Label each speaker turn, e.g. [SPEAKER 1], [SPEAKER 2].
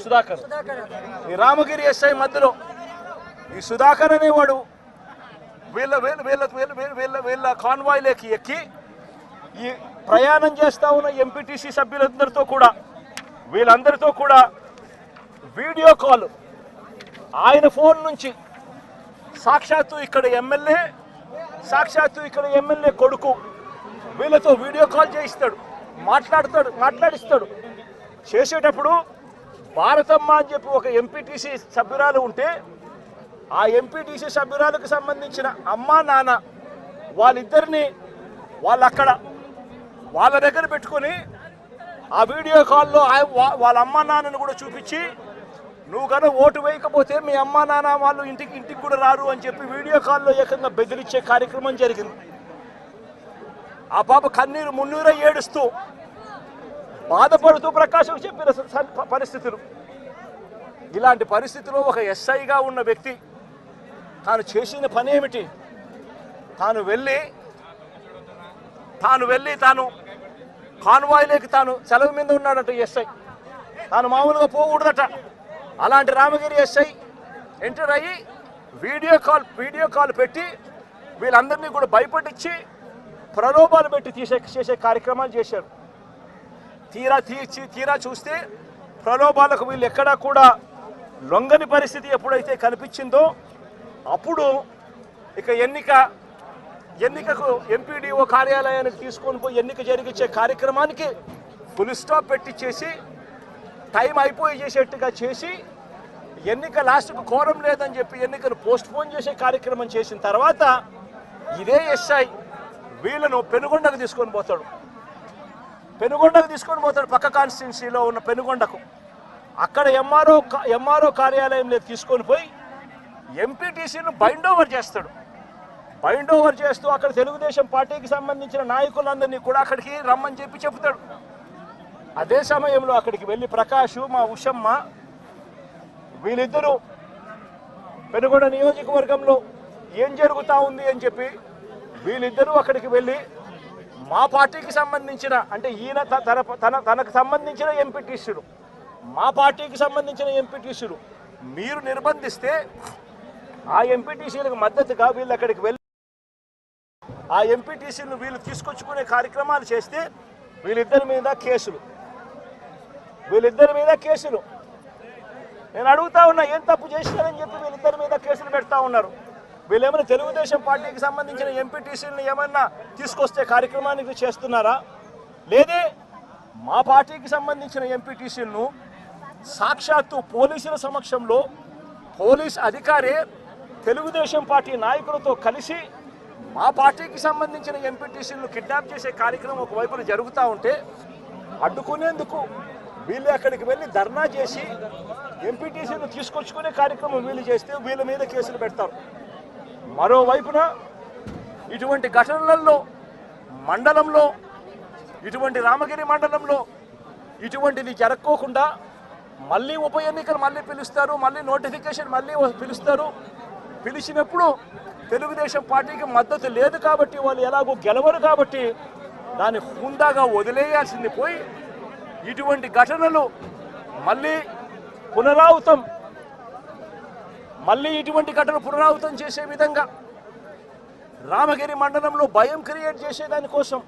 [SPEAKER 1] సుధాకర్ ఈ రామగిరి ఎస్ఐ మధ్యలో ఈ సుధాకర్ అనేవాడు వీళ్ళ వీళ్ళ వీళ్ళ వీళ్ళ వీళ్ళ వీళ్ళ కాన్వాయ్లోకి ఎక్కి ఈ ప్రయాణం చేస్తా ఉన్న ఎంపీటీసీ సభ్యులందరితో కూడా వీళ్ళందరితో కూడా వీడియో కాల్ ఆయన ఫోన్ నుంచి సాక్షాత్తు ఇక్కడ ఎమ్మెల్యే కొడుకు వీళ్ళతో వీడియో కాల్ చేయిస్తాడు, మాట్లాడిస్తాడు. చేసేటప్పుడు భారతమ్మ అని చెప్పి ఒక ఎంపీటీసీ సభ్యురాలు ఉంటే ఆ ఎంపీటీసీ సభ్యురాలకు సంబంధించిన అమ్మ నాన్న వాళ్ళిద్దరిని వాళ్ళ దగ్గర పెట్టుకొని ఆ వీడియో కాల్లో వాళ్ళ అమ్మ నాన్నను కూడా చూపించి నువ్వు కనుక ఓటు వేయకపోతే మీ అమ్మ నాన్న వాళ్ళు ఇంటికి కూడా రారు అని చెప్పి వీడియో కాల్లో ఏకంగా బెదిరించే కార్యక్రమం జరిగింది. ఆ పాప కన్నీరు మున్నీరు ఏడుస్తూ బాధపడుతూ ప్రకాశం చెప్పిన పరిస్థితులు. ఇలాంటి పరిస్థితిలో ఒక ఎస్ఐగా ఉన్న వ్యక్తి తాను చేసిన పని ఏమిటి? తాను వెళ్ళి కాన్వాయ్లోకి తాను సెలవు మీద ఉన్నాడట ఎస్ఐ. తాను మామూలుగా పోకూడదట. అలాంటి రామగిరి ఎస్ఐ ఎంటర్ అయ్యి వీడియో కాల్ పెట్టి వీళ్ళందరినీ కూడా భయపడించి ప్రలోభాలు పెట్టి చేసే కార్యక్రమాలు చేశారు. తీరా చూస్తే ప్రలోభాలకు వీళ్ళు ఎక్కడా కూడా లొంగని పరిస్థితి ఎప్పుడైతే కనిపించిందో అప్పుడు ఇక ఎన్నికకు ఎంపీడీఓ కార్యాలయానికి తీసుకొని పోయి ఎన్నిక జరిగించే కార్యక్రమానికి ఫుల్ స్టాప్ పెట్టించేసి టైం అయిపోయి చేసేట్టుగా చేసి ఎన్నిక లాస్ట్కు కోరం లేదని చెప్పి ఎన్నికను పోస్ట్పోన్ చేసే కార్యక్రమం చేసిన తర్వాత ఇదే ఎస్ఐ వీళ్ళను పెనుగొండకు తీసుకొని పోతాడు. పక్క కాన్స్టిట్యున్సీలో ఉన్న పెనుగొండకు. అక్కడ ఎంఆర్ఓ కార్యాలయంలో తీసుకొని పోయి ఎంపీటీసీను బైండ్ ఓవర్ చేస్తూ అక్కడ తెలుగుదేశం పార్టీకి సంబంధించిన నాయకులందరినీ కూడా అక్కడికి రమ్మని చెప్పి చెప్తాడు. అదే సమయంలో అక్కడికి వెళ్ళి ప్రకాష్, మా ఉషమ్మ వీళ్ళిద్దరూ పెనుగొండ నియోజకవర్గంలో ఏం జరుగుతూ ఉంది అని చెప్పి వీళ్ళిద్దరూ అక్కడికి వెళ్ళి మా పార్టీకి సంబంధించిన అంటే ఈయన తనకు సంబంధించిన ఎంపీటీసీలు, మా పార్టీకి సంబంధించిన ఎంపీటీసీలు మీరు నిర్బంధిస్తే ఆ ఎంపీటీసీలకు మద్దతుగా వీళ్ళు అక్కడికి వెళ్ళి ఆ ఎంపీటీసీలను వీళ్ళు తీసుకొచ్చుకునే కార్యక్రమాలు చేస్తే వీళ్ళిద్దరి మీద కేసులు. నేను అడుగుతా ఉన్నా, ఏం తప్పు చేసినారని చెప్పి వీళ్ళిద్దరి మీద కేసులు పెడతా ఉన్నారు. వీళ్ళేమైనా తెలుగుదేశం పార్టీకి సంబంధించిన ఎంపీటీసీలను ఏమన్నా తీసుకొస్తే కార్యక్రమానికి చేస్తున్నారా? లేదే మా పార్టీకి సంబంధించిన ఎంపీటీసీలను సాక్షాత్తు పోలీసుల సమక్షంలో పోలీస్ అధికారే తెలుగుదేశం పార్టీ నాయకులతో కలిసి మా పార్టీకి సంబంధించిన ఎంపీటీసీలను కిడ్నాప్ చేసే కార్యక్రమం ఒకవైపున జరుగుతూ ఉంటే అడ్డుకునేందుకు వీళ్ళు అక్కడికి వెళ్ళి ధర్నా చేసి ఎంపీటీసీలను తీసుకొచ్చుకునే కార్యక్రమం వీళ్ళు చేస్తే వీళ్ళ మీద కేసులు పెడతారు. మరోవైపున ఇటువంటి ఘటనలలో మండలంలో ఇటువంటి రామగిరి మండలంలో ఇటువంటిది జరగకోకుండా మళ్ళీ ఉప ఎన్నికలు మళ్ళీ పిలుస్తారు, మళ్ళీ నోటిఫికేషన్ మళ్ళీ పిలుస్తారు. పిలిచినప్పుడు తెలుగుదేశం పార్టీకి మద్దతు లేదు కాబట్టి వాళ్ళు ఎలాగో గెలవరు కాబట్టి దాన్ని హుందాగా వదిలేయాల్సింది పోయి ఇటువంటి ఘటనలు మళ్ళీ ఇటువంటి ఘటనలు పునరావృతం చేసే విధంగా రామగిరి మండలంలో భయం క్రియేట్ చేసేదానికోసం